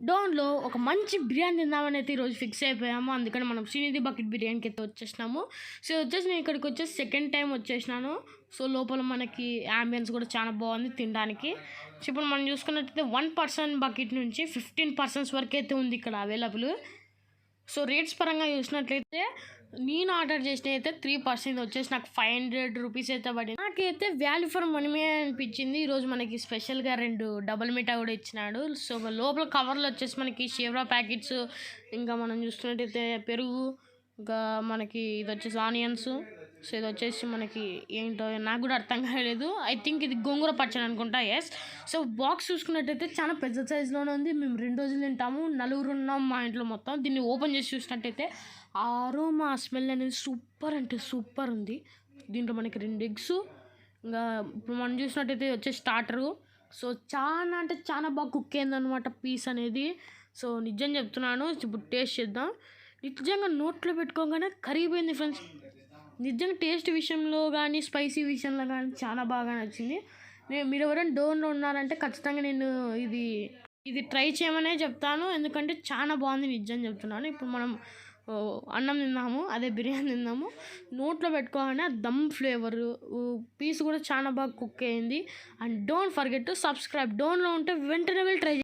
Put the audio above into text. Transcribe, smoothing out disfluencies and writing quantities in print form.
డోన్లో ఒక మంచి బిర్యానీ తిందామని అయితే ఈరోజు ఫిక్స్ అయిపోయాము. అందుకని మనం శ్రీనిధి బకెట్ బిర్యానీకి అయితే వచ్చేసినాము. సో వచ్చేసి నేను ఇక్కడికి వచ్చేసి సెకండ్ టైం వచ్చేసినాను. సో లోపల మనకి యాంబియన్స్ కూడా చాలా బాగుంది తినడానికి. సో ఇప్పుడు మనం చూసుకున్నట్టయితే 1% బకెట్ నుంచి 15% వరకు అయితే ఉంది ఇక్కడ అవైలబుల్. సో రేట్స్ పరంగా చూసినట్లయితే నేను ఆర్డర్ చేసిన అయితే 3% వచ్చేసి నాకు 500 రూపీస్ అయితే పడింది. నాకైతే వాల్యూ ఫర్ మనీమే అనిపించింది. ఈరోజు మనకి స్పెషల్గా 2 డబుల్ మీఠా కూడా ఇచ్చినాడు. సో లోపల కవర్లో వచ్చేసి మనకి షేవ్రా ప్యాకెట్స్, ఇంకా మనం చూస్తున్నట్టయితే పెరుగు, ఇంకా మనకి ఇది వచ్చేసి ఆనియన్స్. సో ఇది వచ్చేసి మనకి ఏంటో నాకు కూడా అర్థం కాలేదు. ఐ థింక్ ఇది గోంగూర పచ్చడి అనుకుంటా. ఎస్. సో బాక్స్ చూసుకున్నట్టయితే చాలా పెద్ద సైజులోనే ఉంది. మేము 2 రోజులు తింటాము, 4 ఉన్నాం మా ఇంట్లో మొత్తం. దీన్ని ఓపెన్ చేసి చూసినట్టయితే ఆరోమా స్మెల్ అనేది సూపర్ అంటే సూపర్ ఉంది. దీంట్లో మనకి 2 ఎగ్స్, ఇంకా ఇప్పుడు మనం చూసినట్టయితే వచ్చే స్టార్టరు. సో చాలా అంటే చాలా బాగా కుక్ అయిందనమాట పీస్ అనేది. సో నిజం చెప్తున్నాను, ఇప్పుడు టేస్ట్ చేద్దాం. నిజంగా నోట్లో పెట్టుకోగానే కరిగిపోయింది ఫ్రెండ్స్. నిజంగా టేస్ట్ విషయంలో కానీ స్పైసీ విషయంలో కానీ చాలా బాగా నచ్చింది. మీరు ఎవరైనా డోన్లో ఉన్నారంటే ఖచ్చితంగా నేను ఇది ట్రై చేయమనే చెప్తాను, ఎందుకంటే చాలా బాగుంది నిజం చెప్తున్నాను. ఇప్పుడు మనం అన్నం తిన్నాము, అదే బిర్యానీ తిన్నాము. నోట్లో పెట్టుకోగానే దమ్ ఫ్లేవరు, పీస్ కూడా చాలా బాగా కుక్ అయింది. And don't forget to subscribe. డోన్లో ఉంటే వెంటనే వెళ్ళి ట్రై